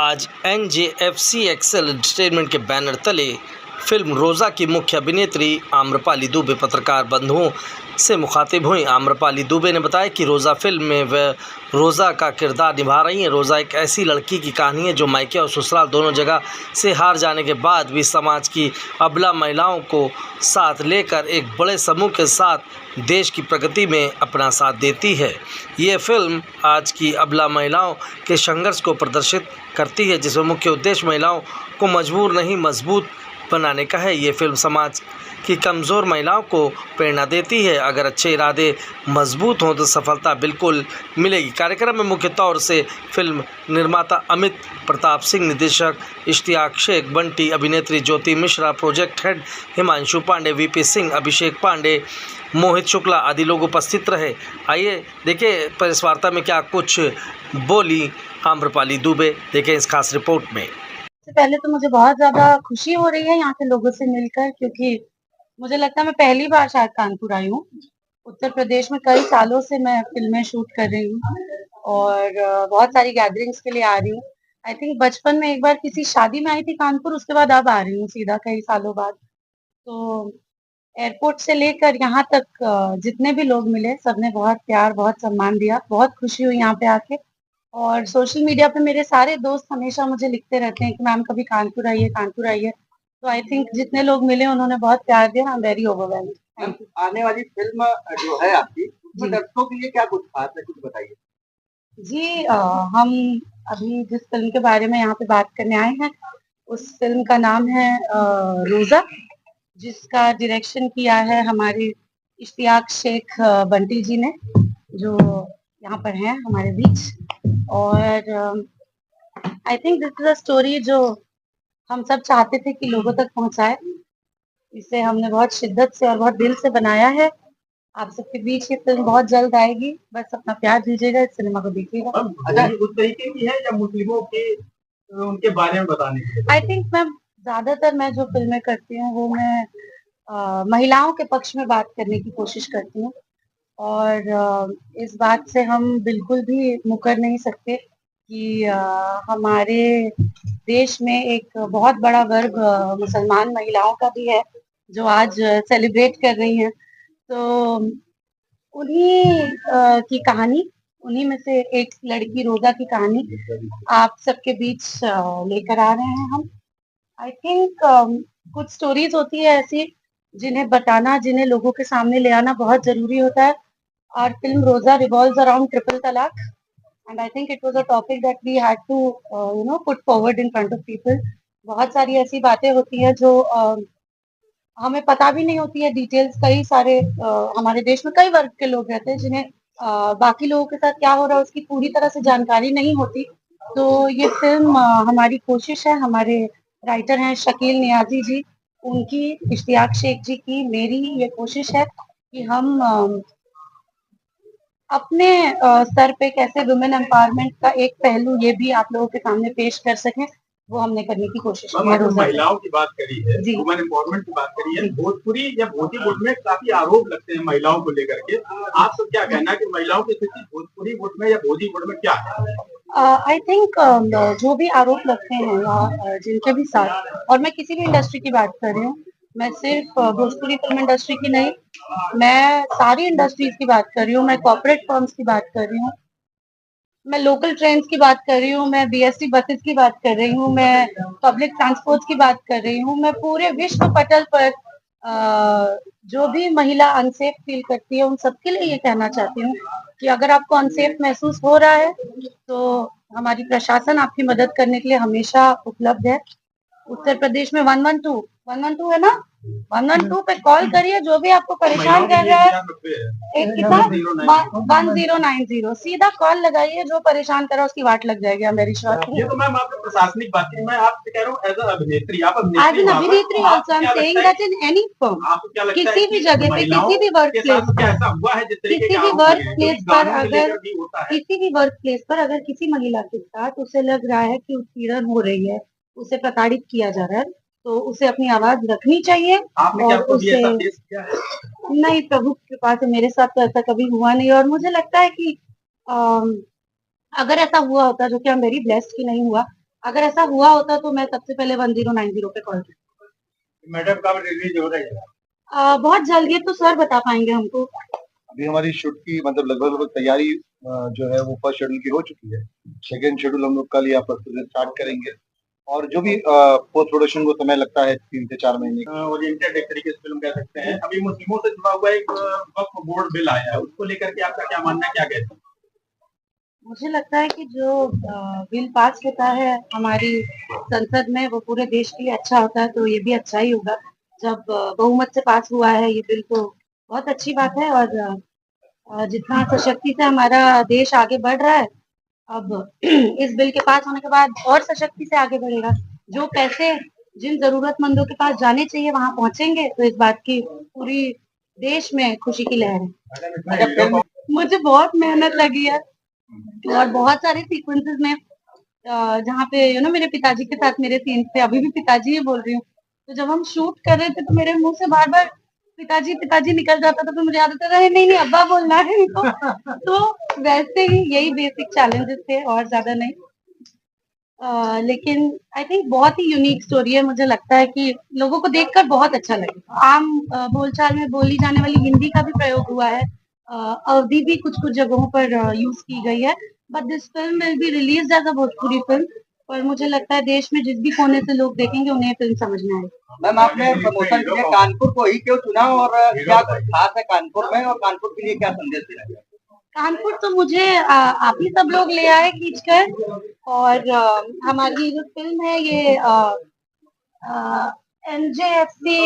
आज एनजेएफसी Excel entertainment के banner तले फिल्म रोज़ा की मुख्य अभिनेत्री आम्रपाली दुबे पत्रकार बंधुओं से मुखातिब हुई। आम्रपाली दुबे ने बताया कि रोज़ा फिल्म में वह रोज़ा का किरदार निभा रही हैं। रोज़ा एक ऐसी लड़की की कहानी है जो मायके और ससुराल दोनों जगह से हार जाने के बाद भी समाज की अबला महिलाओं को साथ लेकर एक बड़े समूह के साथ देश की प्रगति में अपना साथ देती है। ये फिल्म आज की अबला महिलाओं के संघर्ष को प्रदर्शित करती है, जिसमें मुख्य उद्देश्य महिलाओं को मजबूर नहीं मजबूत बनाने का है। ये फिल्म समाज की कमज़ोर महिलाओं को प्रेरणा देती है। अगर अच्छे इरादे मजबूत हों तो सफलता बिल्कुल मिलेगी। कार्यक्रम में मुख्य तौर से फिल्म निर्माता अमित प्रताप सिंह, निर्देशक इश्तियाक शेख, बंटी, अभिनेत्री Jyoti Mishra, project head Himanshu Pandey, VP Singh, Abhishek Pandey, Mohit Shukla आदि लोग उपस्थित रहे। आइए देखें प्रेस वार्ता में क्या कुछ बोली आम्रपाली दुबे। देखें इस खास रिपोर्ट में। सबसे पहले तो मुझे बहुत ज़्यादा खुशी हो रही है यहाँ के लोगों से मिलकर, क्योंकि मुझे लगता है मैं पहली बार शायद कानपुर आई हूँ। उत्तर प्रदेश में कई सालों से मैं फ़िल्में शूट कर रही हूँ और बहुत सारी गैदरिंग्स के लिए आ रही हूँ। आई थिंक बचपन में एक बार किसी शादी में आई थी कानपुर, उसके बाद अब आ रही हूँ सीधा कई सालों बाद। तो एयरपोर्ट से लेकर यहाँ तक जितने भी लोग मिले सबने बहुत प्यार, बहुत सम्मान दिया। बहुत खुशी हुई यहाँ पे आके। और सोशल मीडिया पे मेरे सारे दोस्त हमेशा मुझे लिखते रहते हैं कि मैम कभी कानपुर आइए, कानपुर आइए। तो आई थिंक जितने लोग मिले उन्होंने बहुत प्यार दिया। I am very overwhelmed. Thank you. आने वाली फिल्म जो है आपकी, उसमें दर्शकों के लिए क्या कुछ खास है, कुछ बताइए। जी हम अभी जिस फिल्म के बारे में यहाँ पे बात करने आए हैं, उस फिल्म का नाम है रोज़ा, जिसका डायरेक्शन किया है हमारे इश्तियाक शेख बंटी जी ने, जो यहाँ पर हैं हमारे बीच। और I think this is a story जो हम सब चाहते थे कि लोगों तक पहुंचाए। इसे हमने बहुत शिद्दत से और बहुत दिल से बनाया है। आप सबके बीच ये फिल्म बहुत जल्द आएगी। बस अपना प्यार दीजिएगा, इस सिनेमा को देखिएगा। अच्छा, उस तरीके की है या मुस्लिमों के उनके बारे में बताने के लिए? आई थिंक मैं जो फिल्में करती हूँ वो मैं महिलाओं के पक्ष में बात करने की कोशिश करती हूँ। और इस बात से हम बिल्कुल भी मुकर नहीं सकते कि हमारे देश में एक बहुत बड़ा वर्ग मुसलमान महिलाओं का भी है जो आज सेलिब्रेट कर रही हैं। तो उन्हीं की कहानी, उन्हीं में से एक लड़की रोज़ा की कहानी आप सबके बीच लेकर आ रहे हैं हम। आई थिंक कुछ स्टोरीज होती है ऐसी जिन्हें बताना, जिन्हें लोगों के सामने ले आना बहुत जरूरी होता है। Our film Rosa revolves around triple talaq, and I think it was a topic that we had to, put forward in front of people. बहुत सारी ऐसी बातें होती हैं जो हमें पता भी नहीं होती है डिटेल्स। कई सारे हमारे देश में कई वर्ग के लोग रहते हैं जिन्हें बाकी लोगों के साथ क्या हो रहा है उसकी पूरी तरह से जानकारी नहीं होती। तो ये फिल्म हमारी कोशिश है, हमारे राइटर हैं शकील नियाजी जी, उनकी, इश्तियाक शेख जी की, मेरी ये कोशिश है कि हम अपने स्तर पे कैसे वुमेन एम्पावरमेंट का एक पहलू ये भी आप लोगों के सामने पेश कर सकें, वो हमने करने की कोशिश की है। महिलाओं की बात करी है, वुमेन एम्पावरमेंट की बात करी है, भोजपुरी या बॉलीवुड में काफी आरोप लगते हैं महिलाओं को लेकर के। आपको क्या कहना है कि महिलाओं की स्थिति भोजपुरी वुड में या बॉलीवुड में क्या है? आई थिंक जो भी आरोप लगते हैं या जिनके भी साथ, और मैं किसी भी इंडस्ट्री की बात कर रही हूँ, मैं सिर्फ भोजपुरी फिल्म इंडस्ट्री की नहीं, मैं सारी इंडस्ट्रीज की बात कर रही हूँ, मैं कॉर्पोरेट फर्म्स की बात कर रही हूँ, मैं लोकल ट्रेन्स की बात कर रही हूँ, मैं बीएसटी बसेस की बात कर रही हूँ, मैं पब्लिक ट्रांसपोर्ट की बात कर रही हूँ, मैं पूरे विश्व पटल पर जो भी महिला अनसेफ फील करती है उन सबके लिए ये कहना चाहती हूँ कि अगर आपको अनसेफ महसूस हो रहा है तो हमारी प्रशासन आपकी मदद करने के लिए हमेशा उपलब्ध है। उत्तर प्रदेश में 112 है ना, 112 पे कॉल करिए, जो भी आपको परेशान कर रहा है। एक कितना 1090 सीधा कॉल लगाइए, जो परेशान कर रहा है उसकी वाट लग जाएगी। मेरी श्योर। ये तो मैम आपने प्रशासनिक बात की, मैं आपसे कह रहा हूँ एज अभिनेत्री, आप एज एन अभिनेत्री also I am saying that in any firm, किसी भी जगह पे, किसी भी वर्क प्लेस पर अगर किसी महिला के साथ उसे लग रहा है कि उत्पीड़न हो रही है, उसे प्रताड़ित किया जा रहा है, तो उसे अपनी आवाज रखनी चाहिए। और उसे नहीं, प्रभु के पास मेरे साथ तो ऐसा कभी हुआ नहीं। और मुझे लगता है कि अगर ऐसा हुआ होता, जो कि आई एम वेरी ब्लेस्ड कि नहीं हुआ, अगर ऐसा हुआ होता तो मैं सबसे पहले 1090 पे कॉल करती। मैडम कब रिलीज हो रही है? बहुत जल्द, ये तो सर बता पाएंगे हमको। अभी हमारी शूट की मतलब लगभग तैयारी जो है वो फर्स्ट शेड्यूल की हो चुकी है। सेकेंड शेड्यूल हम लोग कल या परसों से स्टार्ट करेंगे और जो भी पोस्ट प्रोडक्शन को समय लगता है 3 से 4 महीने ओरिएंटेड एक तरीके से फिल्म कह सकते हैं। अभी मुस्लिमों से जुड़ा हुआ एक वक्फ बोर्ड बिल आया है, उसको लेकर के आपका क्या मानना है, क्या कहते हैं? मुझे लगता है कि जो बिल पास होता है हमारी संसद में वो पूरे देश के लिए अच्छा होता है, तो ये भी अच्छा ही होगा। जब बहुमत से पास हुआ है ये बिल तो बहुत अच्छी बात है। और जितना सशक्ति से हमारा देश आगे बढ़ रहा है, अब इस बिल के पास होने के बाद और सशक्ति से आगे बढ़ेगा। जो पैसे जिन जरूरतमंदों के पास जाने चाहिए वहां पहुंचेंगे, तो इस बात की पूरी देश में खुशी की लहर है। मुझे बहुत मेहनत लगी है और बहुत सारे सीक्वेंसेस में जहाँ पे मेरे पिताजी के साथ मेरे सीन थे, अभी भी पिताजी ही बोल रही हूँ। तो जब हम शूट कर रहे थे तो मेरे मुंह से बार बार पिताजी पिताजी निकल जाता था, तो मुझे याद आता था नहीं नहीं अब्बा बोलना है इनको। तो वैसे ही यही बेसिक चैलेंजेस थे और ज्यादा नहीं। लेकिन आई थिंक बहुत ही यूनिक स्टोरी है। मुझे लगता है कि लोगों को देखकर बहुत अच्छा लगेगा। आम बोलचाल में बोली जाने वाली हिंदी का भी प्रयोग हुआ है, अवधि भी कुछ कुछ जगहों पर यूज की गई है। But this film will be release as a Bhojpuri film, और मुझे लगता है देश में जिस भी कोने से लोग देखेंगे उन्हें फिल्म समझ में आएगी। मैम, आपने प्रमोशन के लिए कानपुर को ही क्यों चुना और क्या कुछ खास है कानपुर में, और कानपुर के लिए क्या संदेश देना चाहिए? कानपुर तो मुझे आप ही सब लोग ले आए खींचकर, और हमारी जो फिल्म है ये NJFC